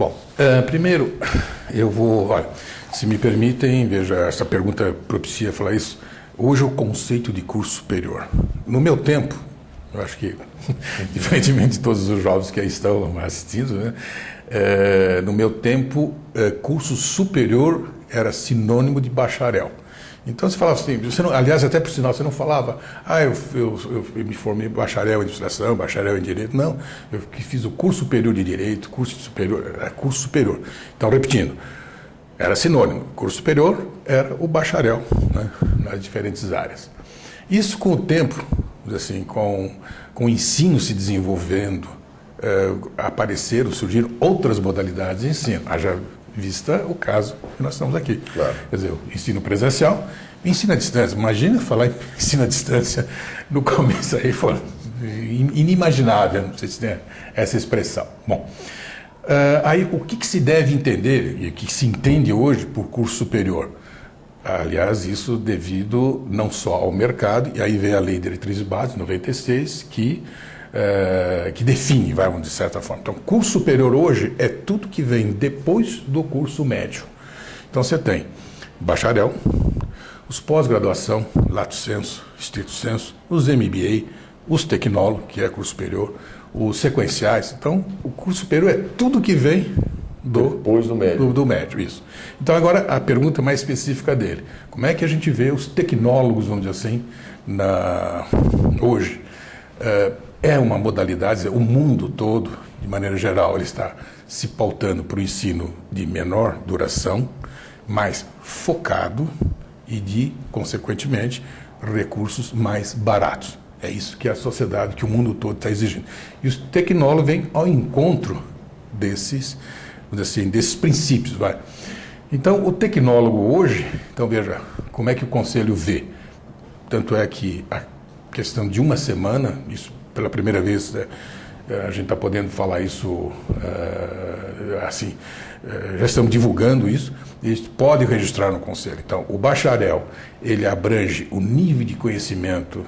Bom, primeiro eu vou, olha, se me permitem, veja, essa pergunta propicia falar isso. Hoje o conceito de curso superior. No meu tempo, eu acho que, diferentemente de todos os jovens que aí estão assistindo, né, no meu tempo, curso superior era sinônimo de bacharel. Então você falava assim, você não, aliás, até por sinal, você não falava, eu me formei bacharel em administração, bacharel em direito. Não, eu que fiz o curso superior de direito, curso superior. Então, repetindo, era sinônimo. Curso superior era o bacharel, né, nas diferentes áreas. Isso com o tempo, assim, com o ensino se desenvolvendo, surgiram outras modalidades de ensino. Haja vista o caso que nós estamos aqui. Claro. Quer dizer, o ensino presencial e ensino à distância. Imagina falar em ensino à distância no começo aí, foi inimaginável, não sei se tem essa expressão. Bom, aí o que se deve entender e o que se entende hoje por curso superior? Aliás, isso devido não só ao mercado, e aí vem a Lei de Diretrizes Básicas, 96, que define, vamos de certa forma. Então, curso superior hoje é tudo que vem depois do curso médio. Então, você tem bacharel, os pós-graduação, lato sensu, stricto sensu, os MBA, os tecnólogos, que é curso superior, os sequenciais. Então, o curso superior é tudo que vem depois do médio. Do médio, isso. Então, agora, a pergunta mais específica dele. Como é que a gente vê os tecnólogos, vamos dizer assim, hoje? É uma modalidade, o mundo todo, de maneira geral, ele está se pautando para o ensino de menor duração, mais focado e consequentemente, recursos mais baratos. É isso que a sociedade, que o mundo todo está exigindo. E os tecnólogos vêm ao encontro desses princípios. Vai. Então, o tecnólogo hoje, então veja, como é que o Conselho vê? Tanto é que a questão de uma semana, isso pela primeira vez, a gente está podendo falar isso assim, já estamos divulgando isso, e pode registrar no Conselho. Então, o bacharel, ele abrange o nível de conhecimento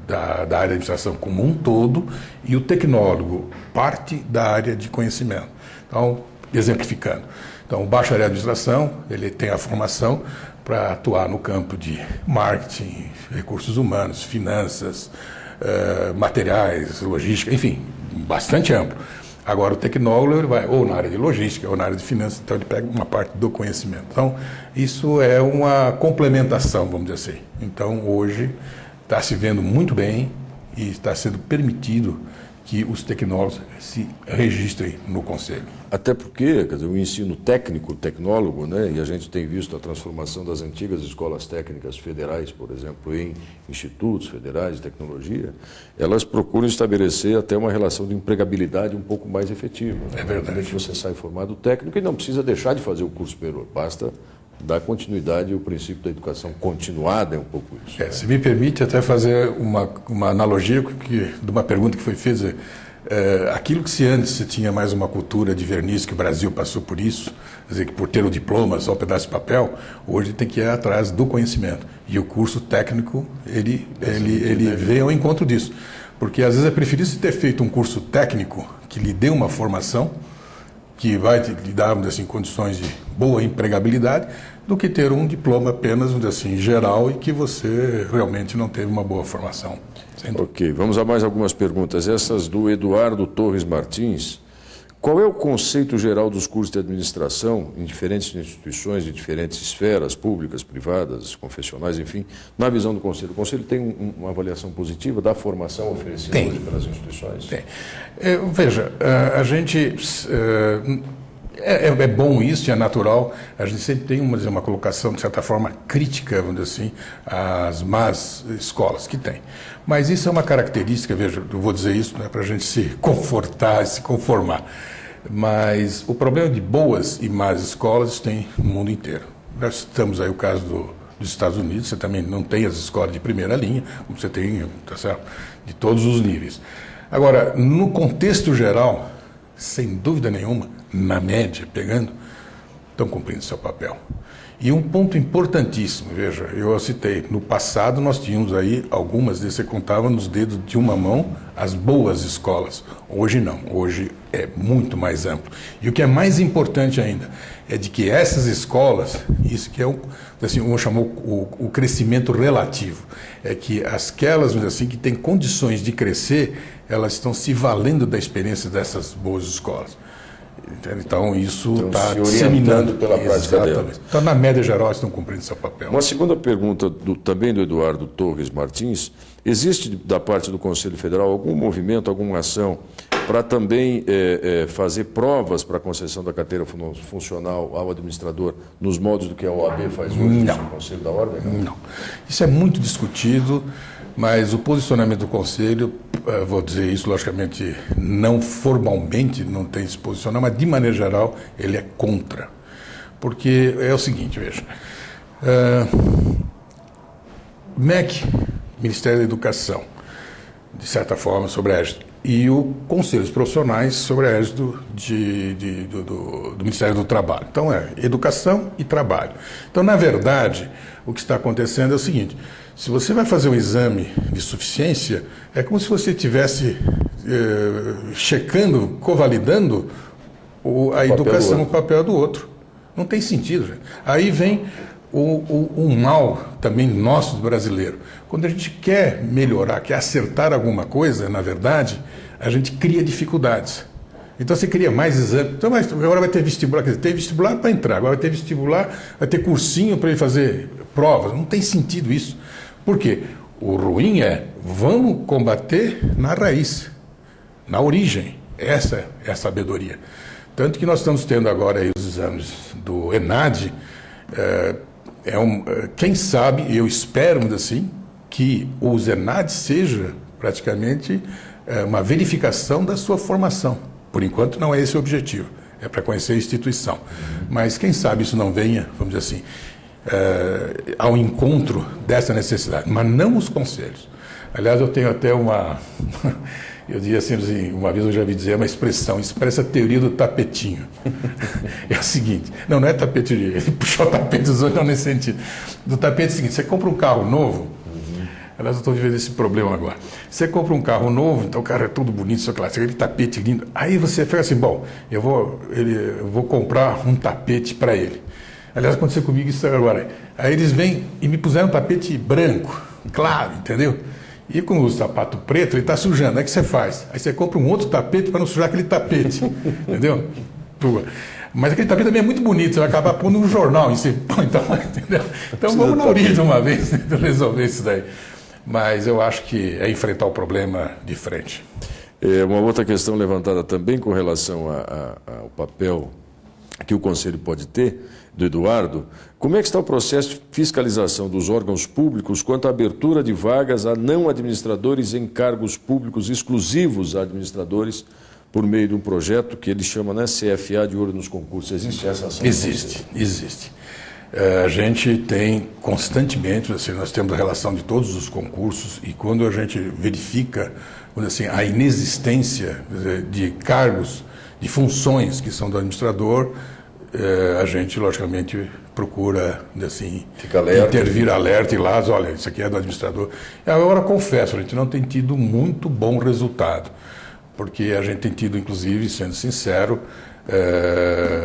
da área de administração como um todo, e o tecnólogo parte da área de conhecimento. Então, exemplificando. Então, o bacharel de administração, ele tem a formação para atuar no campo de marketing, recursos humanos, finanças, materiais, logística, enfim, bastante amplo. Agora, o tecnólogo ele vai ou na área de logística ou na área de finanças, então ele pega uma parte do conhecimento. Então, isso é uma complementação, vamos dizer assim. Então, hoje, está se vendo muito bem e está sendo permitido que os tecnólogos se registrem no Conselho. Até porque, quer dizer, o ensino técnico, tecnólogo, né, e a gente tem visto a transformação das antigas escolas técnicas federais, por exemplo, em institutos federais de tecnologia, elas procuram estabelecer até uma relação de empregabilidade um pouco mais efetiva. É verdade. Que você sai formado técnico e não precisa deixar de fazer o curso superior, basta dar continuidade ao princípio da educação continuada, é um pouco isso. Se me permite até fazer uma analogia de uma pergunta que foi feita, aquilo que se antes se tinha mais uma cultura de verniz, que o Brasil passou por isso, quer dizer, que por ter o diploma, só um pedaço de papel, hoje tem que ir atrás do conhecimento. E o curso técnico, ele vem ao encontro disso. Porque às vezes é preferível ter feito um curso técnico que lhe dê uma formação, que vai lhe dar, vamos dizer assim, condições de boa empregabilidade, do que ter um diploma apenas, vamos dizer assim, geral e que você realmente não teve uma boa formação. Ok, vamos a mais algumas perguntas. Essas do Eduardo Torres Martins. Qual é o conceito geral dos cursos de administração em diferentes instituições, de diferentes esferas, públicas, privadas, confessionais, enfim, na visão do Conselho? O Conselho tem uma avaliação positiva da formação oferecida hoje pelas instituições? Tem. Veja, a gente... É bom isso e é natural. A gente sempre tem uma colocação, de certa forma, crítica, vamos dizer assim, às más escolas que tem. Mas isso é uma característica, veja, eu vou dizer isso, não é para a gente se confortar, se conformar. Mas o problema de boas e más escolas tem no mundo inteiro. Nós estamos aí o caso dos Estados Unidos, você também não tem as escolas de primeira linha, como você tem, tá certo, de todos os níveis. Agora, no contexto geral, sem dúvida nenhuma, na média, pegando, estão cumprindo seu papel. E um ponto importantíssimo, veja, eu citei, no passado nós tínhamos aí algumas, você contava nos dedos de uma mão as boas escolas. Hoje não, hoje é muito mais amplo. E o que é mais importante ainda é de que essas escolas, isso que é assim, vamos chamar o crescimento relativo, é que aquelas assim, que têm condições de crescer, elas estão se valendo da experiência dessas boas escolas. Então, isso está disseminando pela prática dela. Então, na média geral, estão cumprindo seu papel. Uma segunda pergunta também do Eduardo Torres Martins. Existe, da parte do Conselho Federal, algum movimento, alguma ação para também fazer provas para a concessão da carteira funcional ao administrador nos moldes do que a OAB faz hoje no Conselho da Ordem? Não. Isso é muito discutido, mas o posicionamento do Conselho, vou dizer isso logicamente, não formalmente, não tem se posicionado, mas de maneira geral ele é contra. Porque é o seguinte, veja, MEC, Ministério da Educação, de certa forma, sobre a égide, e o Conselhos Profissionais sobre a égide do Ministério do Trabalho. Então, é educação e trabalho. Então, na verdade, o que está acontecendo é o seguinte: se você vai fazer um exame de suficiência, é como se você estivesse checando, covalidando a educação, o papel do outro. Não tem sentido, gente. Aí vem o mal também nosso, do brasileiro. Quando a gente quer melhorar, quer acertar alguma coisa, na verdade, a gente cria dificuldades. Então você cria mais exames. Então, agora vai ter vestibular, quer dizer, tem vestibular para entrar, agora vai ter vestibular, vai ter cursinho para ele fazer provas. Não tem sentido isso. Por quê? O ruim é, vamos combater na raiz, na origem. Essa é a sabedoria. Tanto que nós estamos tendo agora aí os exames do ENAD. Quem sabe, eu espero assim, que o ENAD seja praticamente uma verificação da sua formação. Por enquanto não é esse o objetivo, é para conhecer a instituição. Mas quem sabe isso não venha, vamos dizer assim, ao encontro dessa necessidade, mas não os conselhos. Aliás, eu tenho até eu diria assim, uma vez eu já ouvi dizer uma expressão, isso parece a teoria do tapetinho. É o seguinte, não é tapete de puxar o tapete dos outros, não nesse sentido. Do tapete é o seguinte: você compra um carro novo. Aliás, eu estou vivendo esse problema agora. Você compra um carro novo, então o carro é todo bonito, só classe, aquele tapete lindo. Aí você fica assim, bom, eu vou comprar um tapete para ele. Aliás, aconteceu comigo isso agora. Aí eles vêm e me puseram um tapete branco, claro, entendeu? E com o sapato preto, ele está sujando. Aí o que você faz? Aí você compra um outro tapete para não sujar aquele tapete, entendeu? Mas aquele tapete também é muito bonito, você vai acabar pondo um jornal em cima. Então vamos na origem uma vez resolver isso daí. Mas eu acho que é enfrentar o problema de frente. Uma outra questão levantada também com relação ao papel que o Conselho pode ter, do Eduardo: como é que está o processo de fiscalização dos órgãos públicos quanto à abertura de vagas a não administradores em cargos públicos exclusivos a administradores, por meio de um projeto que ele chama, né, CFA, de olho nos concursos? Existe essa ação? Existe. A gente tem constantemente, assim, nós temos a relação de todos os concursos, e quando a gente verifica, assim, a inexistência de cargos, de funções que são do administrador, a gente, logicamente, procura, assim, intervir, alerta e lá, olha, isso aqui é do administrador. Agora, confesso, a gente não tem tido muito bom resultado, porque a gente tem tido, inclusive, sendo sincero,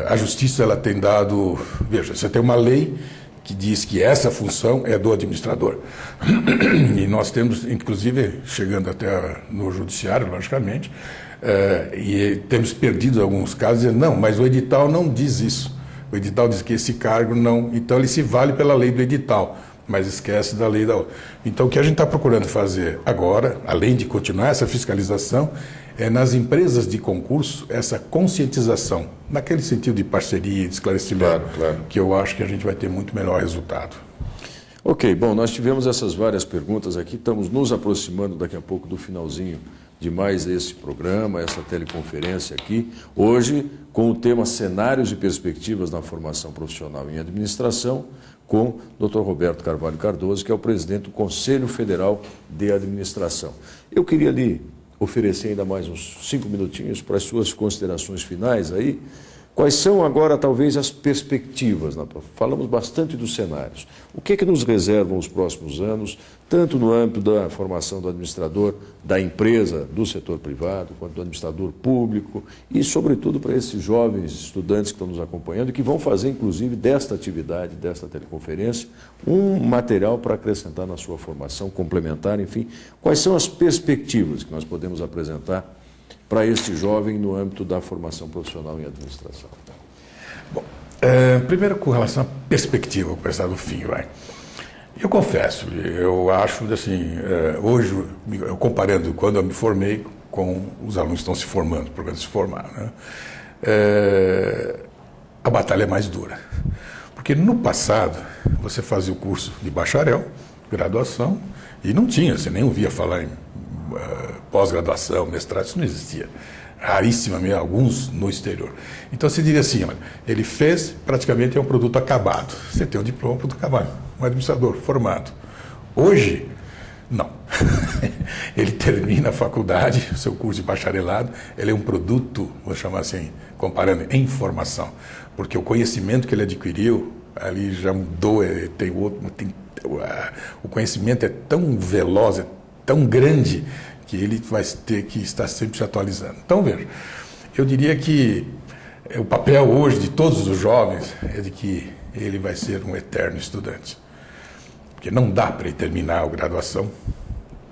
a justiça ela tem dado... Veja, você tem uma lei que diz que essa função é do administrador. E nós temos, inclusive, chegando até no judiciário, logicamente, e temos perdido alguns casos, dizendo, não, mas o edital não diz isso. O edital diz que esse cargo não... Então, ele se vale pela lei do edital, mas esquece da lei da outra. Então, o que a gente está procurando fazer agora, além de continuar essa fiscalização, é nas empresas de concurso essa conscientização, naquele sentido de parceria, de esclarecimento, claro. Que eu acho que a gente vai ter muito melhor resultado. Ok, bom, nós tivemos essas várias perguntas aqui, estamos nos aproximando daqui a pouco do finalzinho de mais esse programa, essa teleconferência aqui, hoje com o tema Cenários e Perspectivas na Formação Profissional em Administração, com o Dr. Roberto Carvalho Cardoso, que é o presidente do Conselho Federal de Administração. Eu queria lhe oferecer ainda mais uns 5 minutinhos para as suas considerações finais aí, Quais são agora, talvez, as perspectivas? Falamos bastante dos cenários. O que é que nos reservam os próximos anos, tanto no âmbito da formação do administrador da empresa, do setor privado, quanto do administrador público e, sobretudo, para esses jovens estudantes que estão nos acompanhando e que vão fazer, inclusive, desta atividade, desta teleconferência, um material para acrescentar na sua formação, complementar, enfim. Quais são as perspectivas que nós podemos apresentar para este jovem no âmbito da formação profissional em administração? Bom, primeiro com relação à perspectiva, vou começar do fim, vai. Eu confesso, eu acho assim, hoje, eu comparando quando eu me formei com os alunos que estão se formando, porque se formaram, né? A batalha é mais dura. Porque no passado, você fazia o curso de bacharel, graduação, e não tinha, você nem ouvia falar em pós-graduação, mestrado, isso não existia. Raríssimamente, alguns no exterior. Então você diria assim, olha, ele fez, praticamente é um produto acabado. Você tem um diploma, produto acabado, um administrador formado. Hoje, não. Ele termina a faculdade, seu curso de bacharelado, ele é um produto, vou chamar assim, comparando, em formação. Porque o conhecimento que ele adquiriu, ali já mudou, o conhecimento é tão veloz, é tão grande, que ele vai ter que estar sempre se atualizando. Então, veja, eu diria que o papel hoje de todos os jovens é de que ele vai ser um eterno estudante. Porque não dá para ele terminar a graduação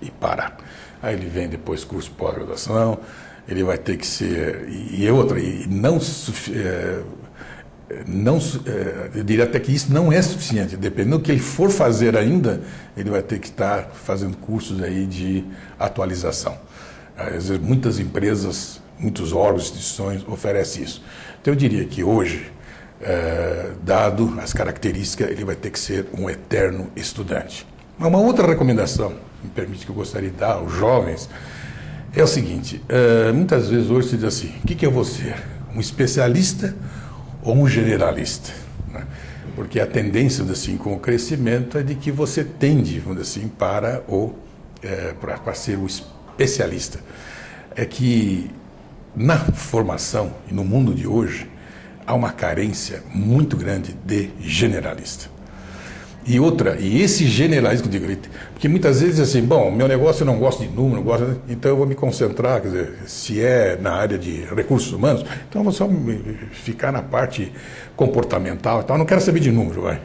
e parar. Aí ele vem depois curso pós-graduação, ele vai ter que ser... eu diria até que isso não é suficiente. Dependendo do que ele for fazer ainda, ele vai ter que estar fazendo cursos aí de atualização. Às vezes muitas empresas, muitos órgãos, instituições oferecem isso. Então eu diria que hoje, dado as características, ele vai ter que ser um eterno estudante. Uma outra recomendação, me permite que eu gostaria de dar aos jovens, é o seguinte, muitas vezes hoje se diz assim, o que eu vou ser? Um especialista ou um generalista, né? Porque a tendência, assim, com o crescimento é de que você tende, vamos dizer assim, para ser o especialista. É que na formação e no mundo de hoje há uma carência muito grande de generalista. E esse generalismo, porque muitas vezes assim, bom, meu negócio eu não gosto de número, não gosto, então eu vou me concentrar, quer dizer, se é na área de recursos humanos, então eu vou só ficar na parte comportamental e tal, não quero saber de número, vai.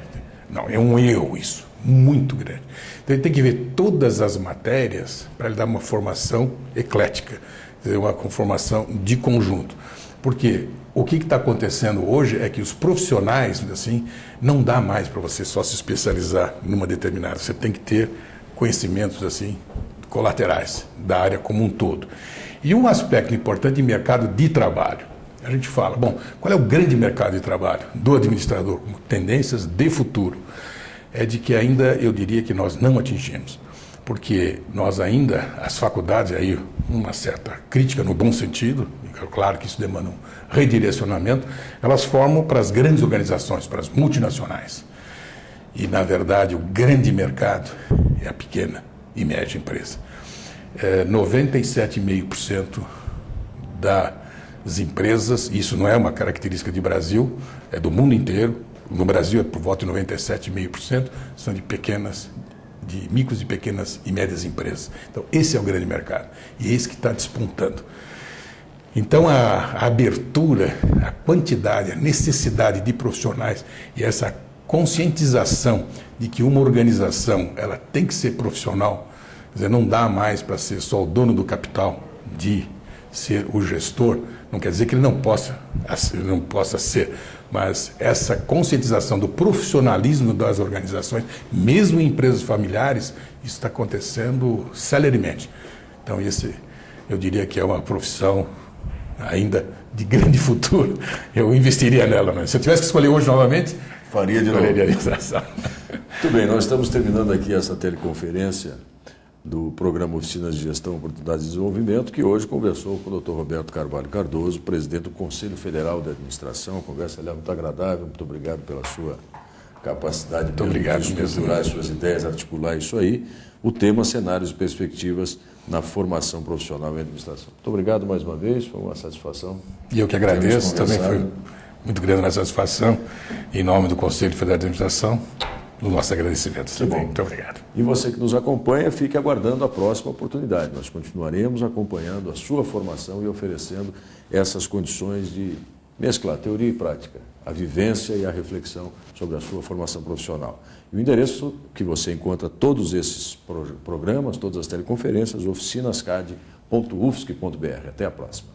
Não, é um erro isso, muito grande. Então ele tem que ver todas as matérias para ele dar uma formação eclética, quer dizer, uma formação de conjunto. Porque o que está acontecendo hoje é que os profissionais, assim, não dá mais para você só se especializar numa determinada. Você tem que ter conhecimentos assim colaterais da área como um todo. E um aspecto importante de mercado de trabalho. A gente fala, bom, qual é o grande mercado de trabalho do administrador? Como tendências de futuro. É de que ainda eu diria que nós não atingimos. Porque nós ainda, as faculdades, aí uma certa crítica no bom sentido, claro que isso demanda um redirecionamento, elas formam para as grandes organizações, para as multinacionais. E, na verdade, o grande mercado é a pequena e média empresa. 97,5% das empresas, isso não é uma característica de Brasil, é do mundo inteiro, no Brasil é por volta de 97,5%, são de micros e pequenas e médias empresas. Então, esse é o grande mercado. E é esse que está despontando. Então, a abertura, a quantidade, a necessidade de profissionais e essa conscientização de que uma organização ela tem que ser profissional, quer dizer, não dá mais para ser só o dono do capital, de ser o gestor, não quer dizer que ele não possa ser, mas essa conscientização do profissionalismo das organizações, mesmo em empresas familiares, isso está acontecendo celeremente. Então, eu diria que é uma profissão ainda de grande futuro. Eu investiria nela, mas se eu tivesse que escolher hoje novamente, faria de novo. Administração. Muito bem, nós estamos terminando aqui essa teleconferência do programa Oficinas de Gestão, Oportunidades de Desenvolvimento, que hoje conversou com o Dr. Roberto Carvalho Cardoso, presidente do Conselho Federal de Administração. Uma conversa, aliás, muito agradável. Muito obrigado pela sua capacidade de estruturar as suas ideias, articular isso aí. O tema, cenários e perspectivas na formação profissional em administração. Muito obrigado mais uma vez, foi uma satisfação. E eu que agradeço, também muito grande na satisfação. Em nome do Conselho Federal de Administração, o nosso agradecimento também. Muito obrigado. E você que nos acompanha, fique aguardando a próxima oportunidade. Nós continuaremos acompanhando a sua formação e oferecendo essas condições de mesclar teoria e prática, a vivência e a reflexão sobre a sua formação profissional. E o endereço que você encontra todos esses programas, todas as teleconferências, oficinascad.ufsc.br. Até a próxima.